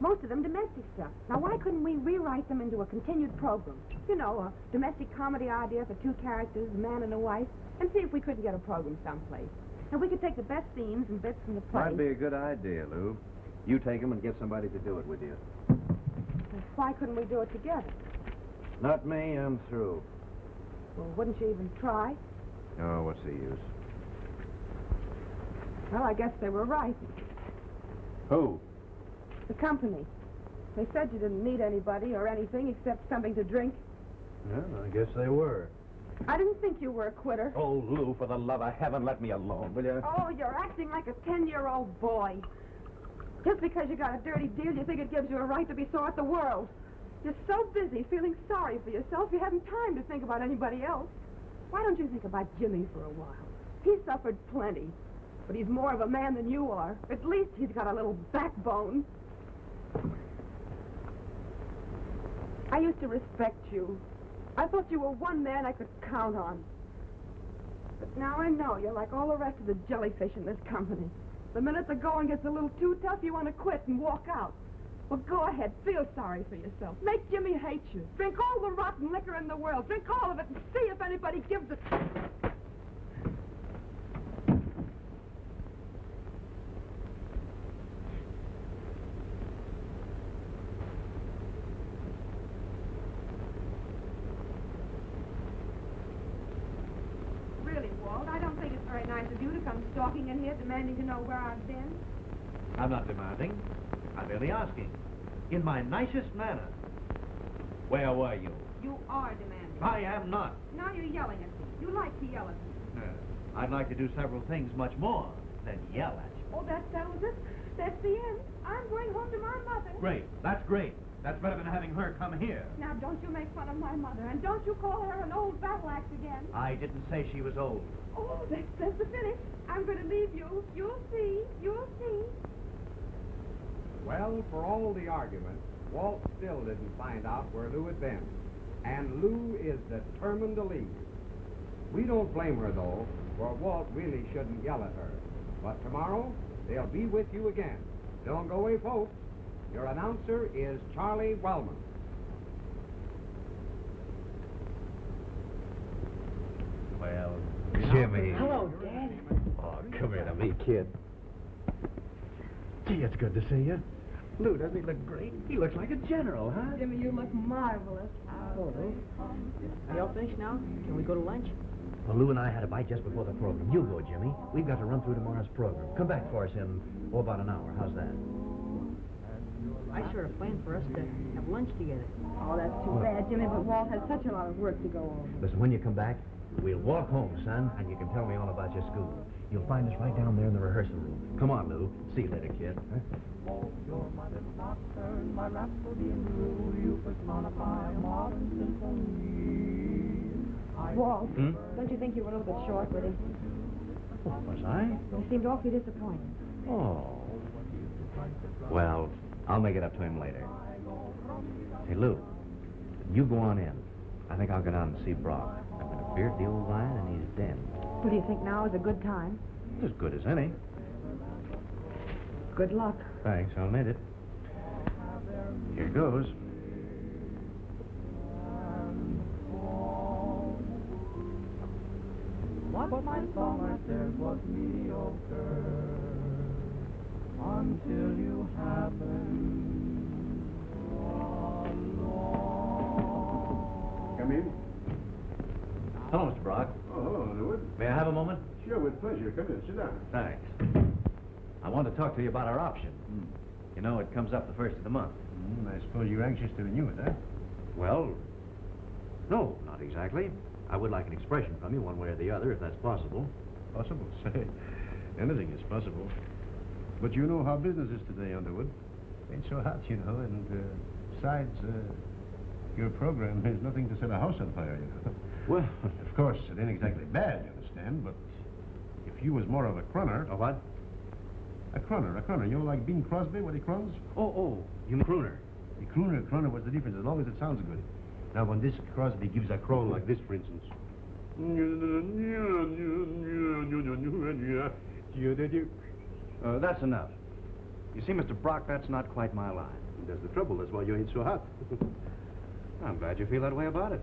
Most of them domestic stuff. Now, why couldn't we rewrite them into a continued program? You know, a domestic comedy idea for two characters, a man and a wife, and see if we couldn't get a program someplace. And we could take the best scenes and bits from the play. Might be a good idea, Lou. You take them and get somebody to do it with you. Why couldn't we do it together? Not me, I'm through. Well, wouldn't you even try? Oh, what's the use? Well, I guess they were right. Who? The company. They said you didn't need anybody or anything except something to drink. Well, I guess they were. I didn't think you were a quitter. Oh, Lou, for the love of heaven, let me alone, will you? Oh, you're acting like a 10-year-old boy. Just because you got a dirty deal, you think it gives you a right to be sore at the world. You're so busy feeling sorry for yourself, you haven't time to think about anybody else. Why don't you think about Jimmy for a while? He suffered plenty, but he's more of a man than you are. At least he's got a little backbone. I used to respect you. I thought you were one man I could count on. But now I know you're like all the rest of the jellyfish in this company. The minute the going gets a little too tough, you want to quit and walk out. Well, go ahead. Feel sorry for yourself. Make Jimmy hate you. Drink all the rotten liquor in the world. Drink all of it and see if anybody gives it. Really, Walt, I don't think it's very nice of you to come stalking in here demanding to know where I've been. I'm not demanding. I'm merely asking. In my nicest manner. Where were you? You are demanding. I am not. Now you're yelling at me. You like to yell at me. I'd like to do several things much more than yell at you. Oh, that settles it. That's the end. I'm going home to my mother. Great. That's great. That's better than having her come here. Now, don't you make fun of my mother, and don't you call her an old battle axe again. I didn't say she was old. Oh, that's the finish. I'm going to leave you. You'll see. You'll see. Well, for all the argument, Walt still didn't find out where Lou had been. And Lou is determined to leave. We don't blame her, though, for Walt really shouldn't yell at her. But tomorrow, they'll be with you again. Don't go away, folks. Your announcer is Charlie Wellman. Well, Jimmy. Hello, Dad. Oh, come here to me, kid. Gee, it's good to see you. Lou, doesn't he look great? He looks like a general, huh? Jimmy, you look marvelous. Oh, are y'all finished now? Can we go to lunch? Well, Lou and I had a bite just before the program. You go, Jimmy. We've got to run through tomorrow's program. Come back for us in, about an hour. How's that? I sort of planned for us to have lunch together. Oh, that's too bad, Jimmy, but Walt has such a lot of work to go over. Listen, when you come back, we'll walk home, son, and you can tell me all about your school. You'll find us right down there in the rehearsal room. Come on, Lou. See you later, kid. Huh? Walt, don't you think you were a little bit short with him? Oh, was I? You seemed awfully disappointed. Oh. Well, I'll make it up to him later. Hey, Lou, you go on in. I think I'll go down and see Brock. I'm going to beard the old lion, and he's dead. What do you think now is a good time? As good as any. Good luck. Thanks, I'll need it. Here goes. What my song said was mediocre until you happened along. Come in. Hello, Mr. Brock. Oh, hello, Underwood. May I have a moment? Sure, with pleasure. Come in. Sit down. Thanks. I want to talk to you about our option. You know, it comes up the first of the month. I suppose you're anxious to renew it, huh? Well, no, not exactly. I would like an expression from you, one way or the other, if that's possible. Possible? Say, anything is possible. But you know how business is today, Underwood. Ain't so hot, you know, and besides, your program is nothing to set a house on fire, you know. Well, of course, it ain't exactly bad, you understand, but if you was more of a crooner... A what? A crooner. You know, like Bing Crosby, what he croons? Oh, you mean crooner? The crooner, what's the difference, as long as it sounds good. Now, when this Crosby gives a croon like this, for instance... That's enough. You see, Mr. Brock, that's not quite my line. That's the trouble. That's why you ain't so hot. I'm glad you feel that way about it.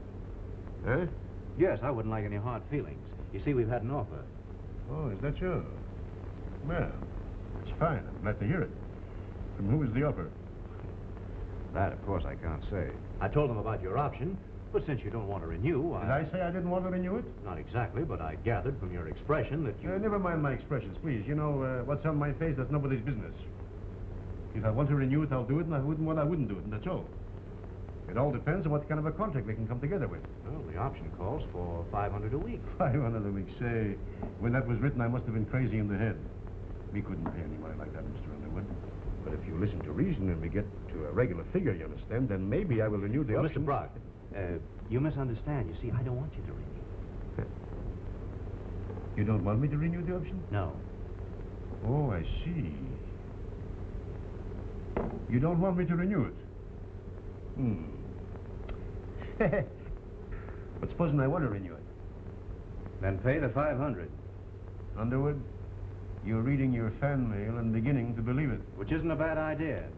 Huh? Yes, I wouldn't like any hard feelings. You see, we've had an offer. Oh, is that so? Well, it's fine. I'm glad to hear it. From who is the offer? That, of course, I can't say. I told them about your option, but since you don't want to renew, Did I say I didn't want to renew it? Not exactly, but I gathered from your expression that you... Never mind my expressions, please. You know, what's on my face, that's nobody's business. If I want to renew it, I'll do it, and I wouldn't do it, and that's all. It all depends on what kind of a contract we can come together with. Well, the option calls for $500 a week. 500 a week, say. When that was written, I must have been crazy in the head. We couldn't pay any money like that, Mr. Underwood. But if you listen to reason and we get to a regular figure, you understand, then maybe I will renew the option. Mr. Brock, you misunderstand. You see, I don't want you to renew. You don't want me to renew the option? No. Oh, I see. You don't want me to renew it? But supposing I want to renew it? Then pay the $500. Underwood, you're reading your fan mail and beginning to believe it. Which isn't a bad idea.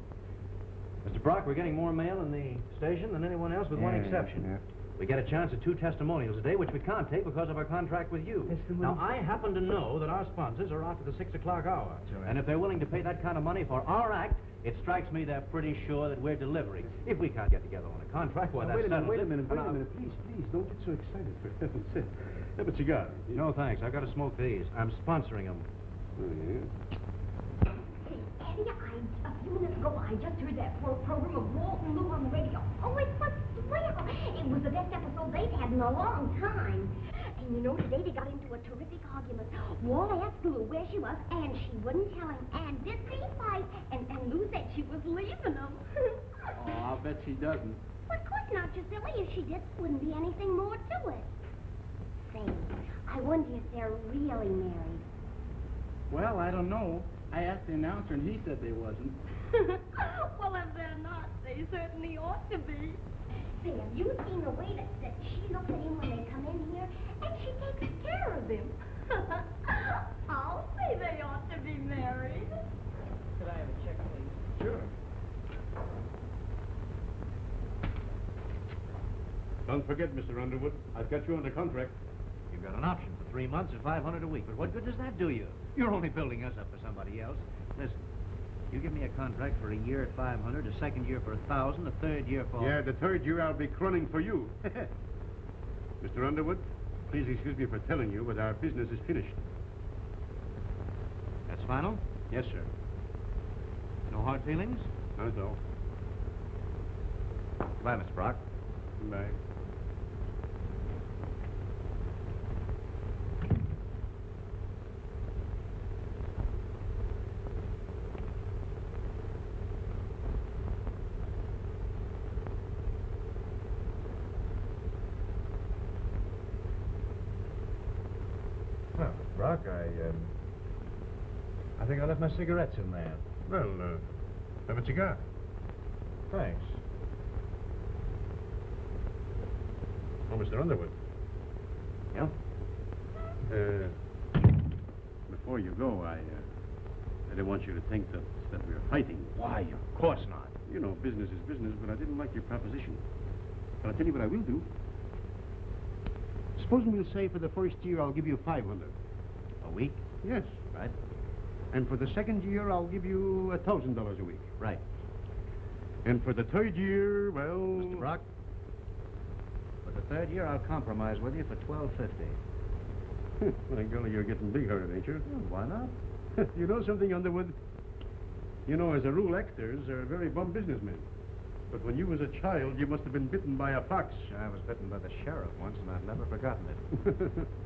Mr. Brock, we're getting more mail in the station than anyone else with one exception. Yeah. We get a chance at 2 testimonials a day, which we can't take because of our contract with you. Now, I happen to know that our sponsors are after the 6 o'clock hour. Right. And if they're willing to pay that kind of money for our act, it strikes me they're pretty sure that we're delivering. If we can't get together on a contract, well, that's Wait a minute, please, don't get so excited, for heaven's sake. Have a cigar. No, thanks. I've got to smoke these. I'm sponsoring them. Oh, yeah? Eddie, a few minutes ago, I just heard that program of Walt and Lou on the radio. Oh, it was swell. It was the best episode they've had in a long time. And And you know, today they got into a terrific argument. Walt asked Lou where she was, and she wouldn't tell him. And this they fight, and Lou said she was leaving him. Oh, I'll bet she doesn't. Well, of course not, you silly. If she did, there wouldn't be anything more to it. Say, I wonder if they're really married. Well, I don't know. I asked the announcer, and he said they wasn't. Well, if they're not, they certainly ought to be. Say, have you seen the way that she looks at him when they come in here? And she takes care of him. I'll say they ought to be married. Could I have a check, please? Sure. Don't forget, Mr. Underwood, I've got you under contract. You've got an option for 3 months at $500 a week, but what good does that do you? You're only building us up for somebody else. Listen, you give me a contract for a year at $500, a second year for $1,000, a third year for... Yeah, the third year I'll be crunning for you. Mr. Underwood, please excuse me for telling you, but our business is finished. That's final? Yes, sir. No hard feelings? Not at all. Goodbye, Mr. Brock. Bye. Well, Brock, I think I left my cigarettes in there. Well, have a cigar. Thanks. Oh, Mr. Underwood. Yeah? Before you go, I didn't want you to think that we were fighting. Why, of course not. You know, business is business, but I didn't like your proposition. But I'll tell you what I will do. Supposing we'll say for the first year I'll give you $500. A week? Yes. Right. And for the second year I'll give you $1,000 a week. Right. And for the third year, well... Mr. Brock, for the third year I'll compromise with you for $12.50. My golly, you're getting big-hearted, ain't you? Why not? You know something, Underwood? You know, as a rule, actors are very bum businessmen. But when you was a child, you must have been bitten by a fox. I was bitten by the sheriff once, and I've never forgotten it.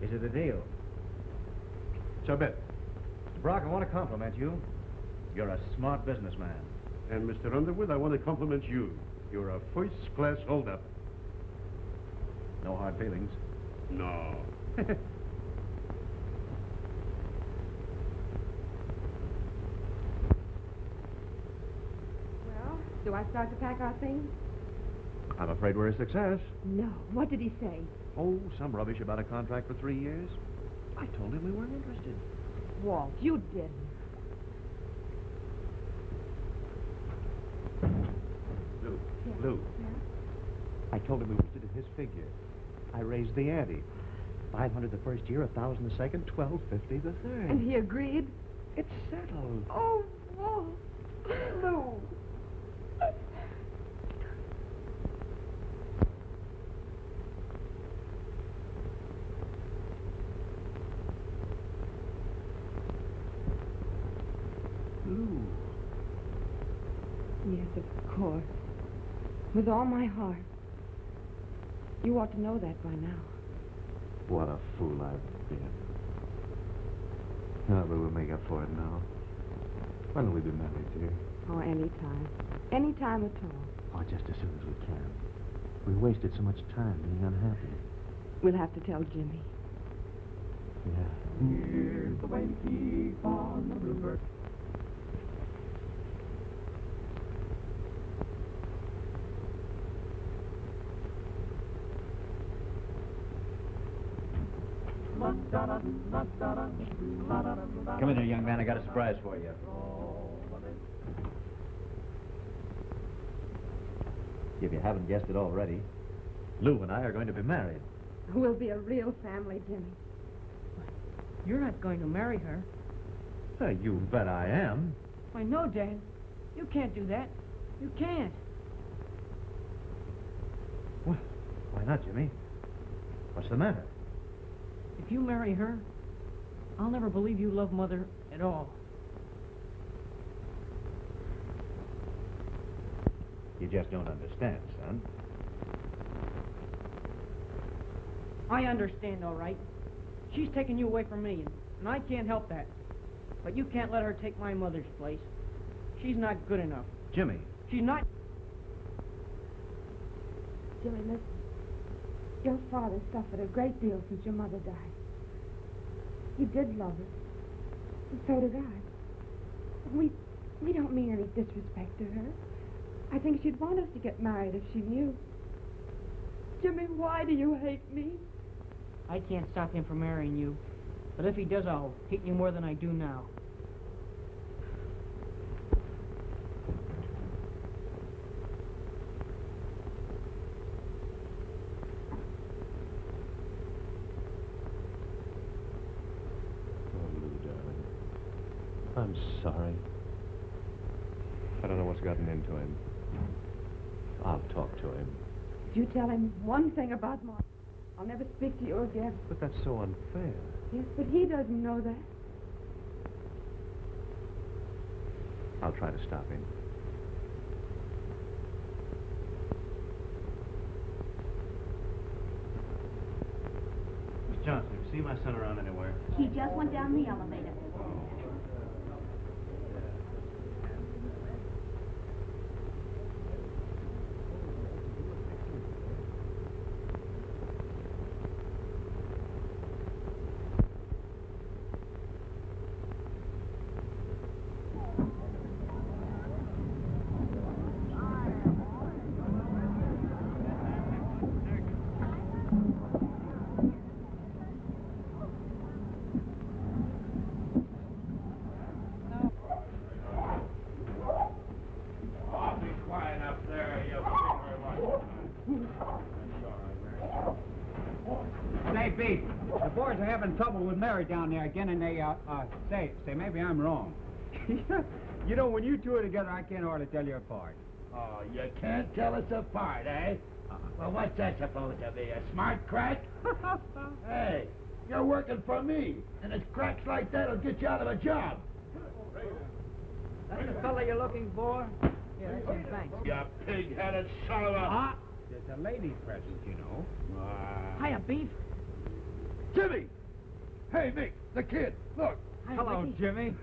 Is it a deal? So bet. Mr. Brock, I want to compliment you. You're a smart businessman. And, Mr. Underwood, I want to compliment you. You're a first-class hold-up. No hard feelings? No. Well, do I start to pack our things? I'm afraid we're a success. No. What did he say? Oh, some rubbish about a contract for 3 years. I told him we weren't interested. Walt, you didn't. Lou. Yeah? I told him we wanted his figure. I raised the ante. $500 the first year, $1,000 the second, $12.50 the third. And he agreed? It's settled. Oh, Walt. Lou. Lou. Yes, of course. With all my heart. You ought to know that by now. What a fool I've been. No, but we'll make up for it now. When will we be married, dear? Oh, any time. Any time at all. Oh, just as soon as we can. We wasted so much time being unhappy. We'll have to tell Jimmy. Yeah. Here's the way to keep on the bluebird. Come in here, young man. I got a surprise for you. If you haven't guessed it already, Lou and I are going to be married. We'll be a real family, Jimmy. You're not going to marry her. You bet I am. Why, no, Dad. You can't do that. You can't. Well, why not, Jimmy? What's the matter? If you marry her, I'll never believe you love Mother at all. You just don't understand, son. I understand, all right. She's taking you away from me, and I can't help that. But you can't let her take my mother's place. She's not good enough. Jimmy. She's not... Jimmy, listen. Your father suffered a great deal since your mother died. He did love her, and so did I. We don't mean any disrespect to her. I think she'd want us to get married if she knew. Jimmy, why do you hate me? I can't stop him from marrying you. But if he does, I'll hate you more than I do now. Oh, Lou, darling. I'm sorry. I don't know what's gotten into him. I'll talk to him. If you tell him one thing about Mom, I'll never speak to you again. But that's so unfair. Yes, but he doesn't know that. I'll try to stop him. Miss Johnson, have you seen my son around anywhere? He just went down the elevator. Say, Beef, the boys are having trouble with Mary down there again, and they, say, maybe I'm wrong. You know, when you two are together, I can't hardly tell you apart. Oh, you can't tell us apart, eh? Well, what's that supposed to be, a smart crack? Hey, you're working for me, and it's cracks like that'll get you out of a job. That's the fella you're looking for? Yeah, that's him, thanks. You pig-headed son of a... It's a lady's present, you know. Hiya, Beef. Jimmy! Hey, Mick, the kid, look. Hello, Ricky. Jimmy.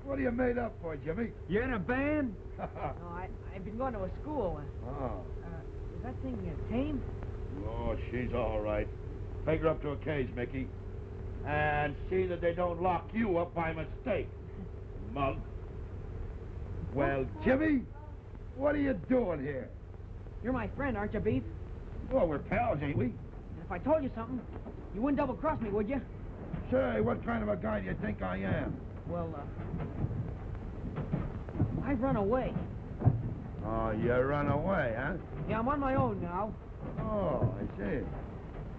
What are you made up for, Jimmy? You in a band? No, I've been going to a school. Oh. Is that thing tame? Oh, she's all right. Take her up to a cage, Mickey. And see that they don't lock you up by mistake. Mug. Well, Jimmy, what are you doing here? You're my friend, aren't you, Beef? Well, we're pals, ain't we? And if I told you something, you wouldn't double-cross me, would you? Say, what kind of a guy do you think I am? Well, I've run away. Oh, you run away, huh? Yeah, I'm on my own now. Oh, I see.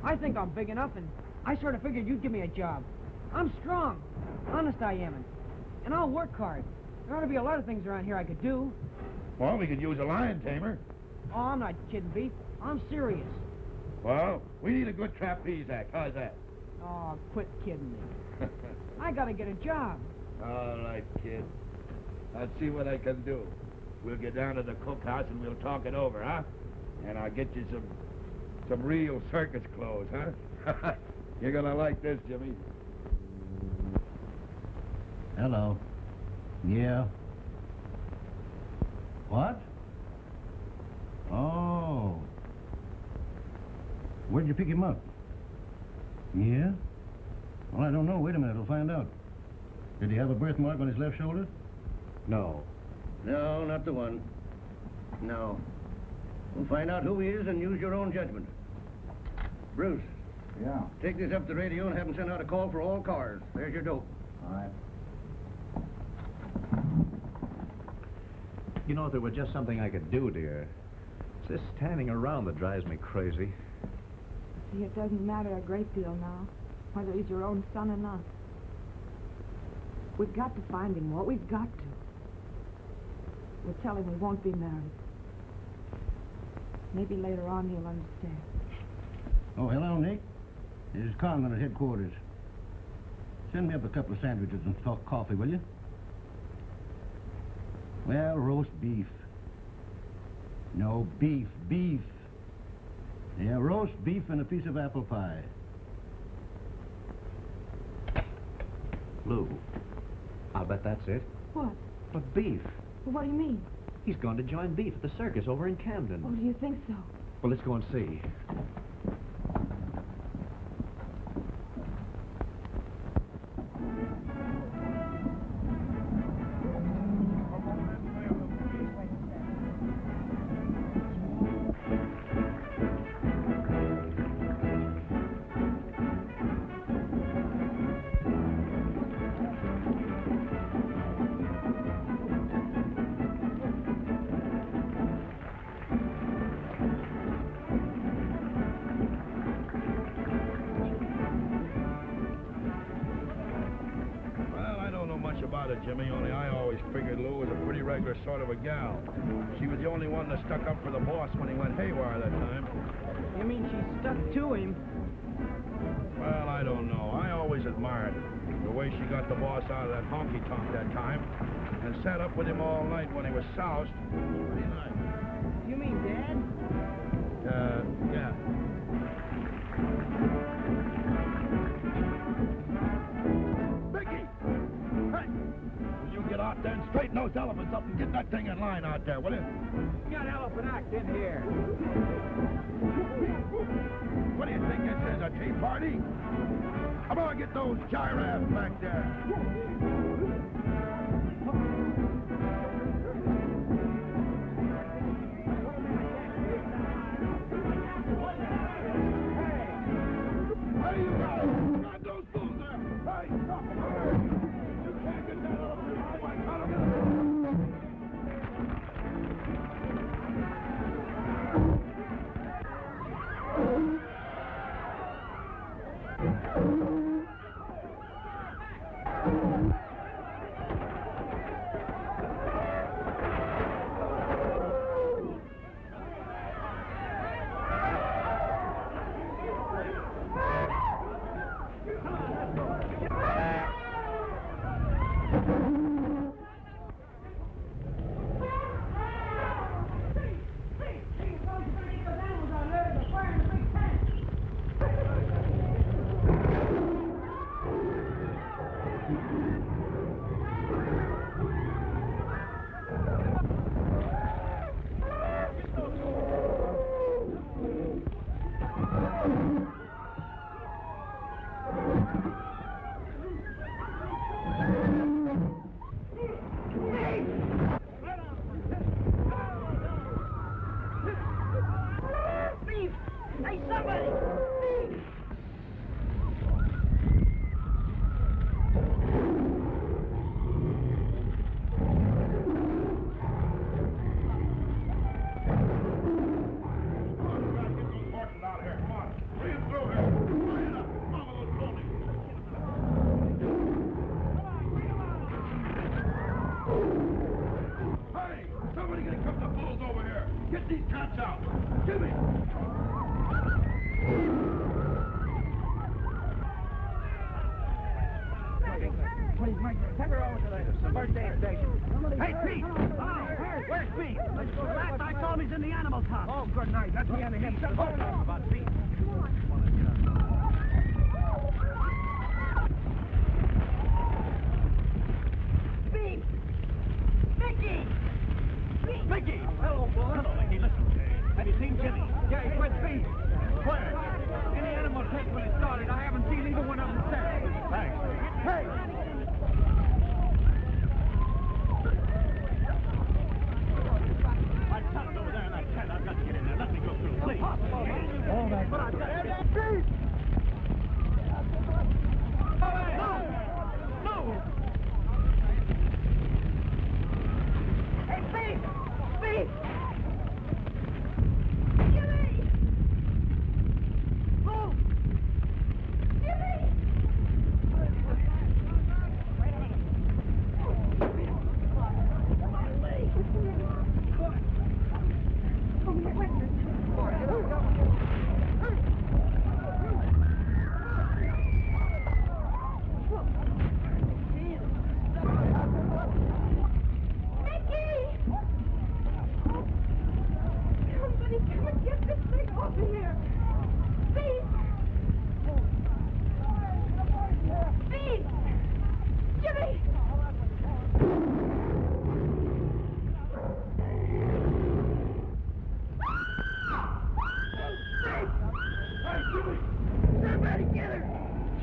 I think I'm big enough, and I sort of figured you'd give me a job. I'm strong. Honest I am. And I'll work hard. There ought to be a lot of things around here I could do. Well, we could use a lion tamer. Oh, I'm not kidding, Beef. I'm serious. Well, we need a good trapeze act. How's that? Oh, quit kidding me. I gotta get a job. All right, kid. I'll see what I can do. We'll get down to the cookhouse and we'll talk it over, huh? And I'll get you some real circus clothes, huh? You're gonna like this, Jimmy. Hello. Yeah. What? Oh. Where'd you pick him up? Yeah? Well, I don't know. Wait a minute, we'll find out. Did he have a birthmark on his left shoulder? No. No, not the one. No. We'll find out who he is and use your own judgment. Bruce. Yeah? Take this up to the radio and have them send out a call for all cars. There's your dope. All right. You know, if there were just something I could do, dear. It's this standing around that drives me crazy. See, it doesn't matter a great deal now, whether he's your own son or not. We've got to find him, Walt. We've got to. We'll tell him we won't be married. Maybe later on he'll understand. Oh, hello, Nick. This is Conlon at headquarters. Send me up a couple of sandwiches and coffee, will you? Well, roast beef. No, beef. Yeah, roast beef and a piece of apple pie. Lou, I'll bet that's it. What? But Beef. Well, what do you mean? He's going to join Beef at the circus over in Camden. Oh, do you think so? Well, let's go and see. Jimmy, only I always figured Lou was a pretty regular sort of a gal. She was the only one that stuck up for the boss when he went haywire that time. You mean she stuck to him? Well, I don't know. I always admired her. The way she got the boss out of that honky-tonk that time and sat up with him all night when he was soused. Pretty nice. You mean Dad? Yeah. Get out there and straighten those elephants up and get that thing in line out there, will you? You got elephant act in here. What do you think this is, a tea party? Come on, get those giraffes back there. Hey, you got those fools there. Hey, stop them. You can't get that elephant.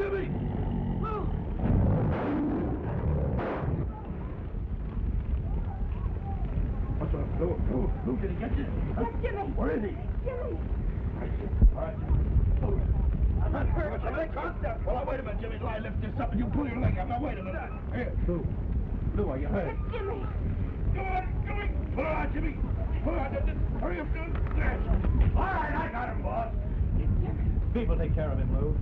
Jimmy! Lou! What's up, Lou? Lou, did he get you? Yes, Jimmy. Where is he? Jimmy. All right, Jimmy. I'm not hurt. Well, wait a minute, Jimmy. Till I lift this up and you pull your leg up. Now, wait a minute. Here. Lou, are you hurt? Yes, Jimmy. Come on, Jimmy. Pull on, Jimmy. Pull on. Just hurry up. There. All right, I got him, boss. People take care of him, Lou.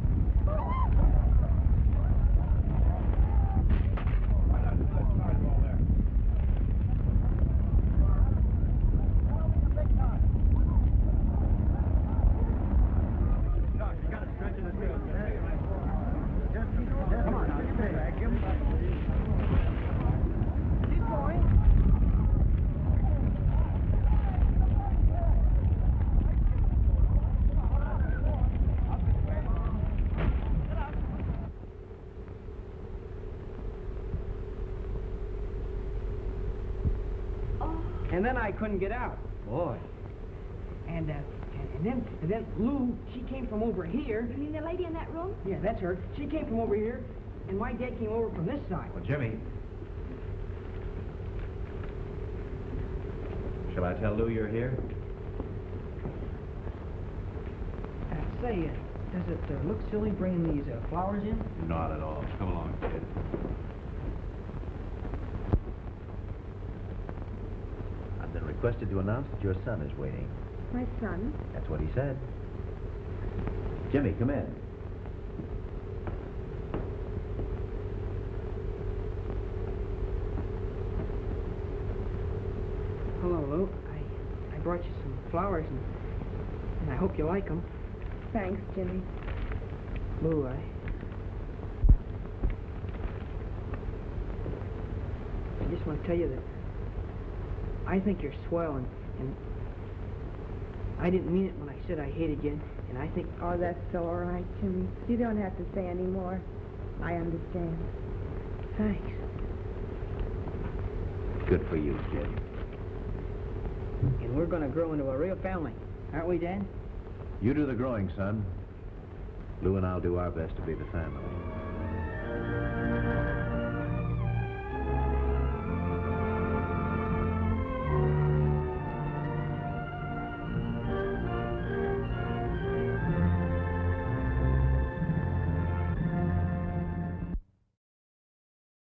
And then I couldn't get out. Boy. And then Lou, she came from over here. You mean the lady in that room? Yeah, that's her. She came from over here, and my dad came over from this side. Well, Jimmy. Shall I tell Lou you're here? Say, does it look silly bringing these flowers in? Not at all. Come along, kid. I've been requested to announce that your son is waiting. My son? That's what he said. Jimmy, come in. Hello, Lou. I brought you some flowers, and I hope you like them. Thanks, Jimmy. Lou, I just want to tell you that I think you're swell, and I didn't mean it when I said I hated you, and I think... Oh, that's all right, Jimmy. You don't have to say any more. I understand. Thanks. Good for you, kid. And we're going to grow into a real family, aren't we, Dad? You do the growing, son. Lou and I'll do our best to be the family.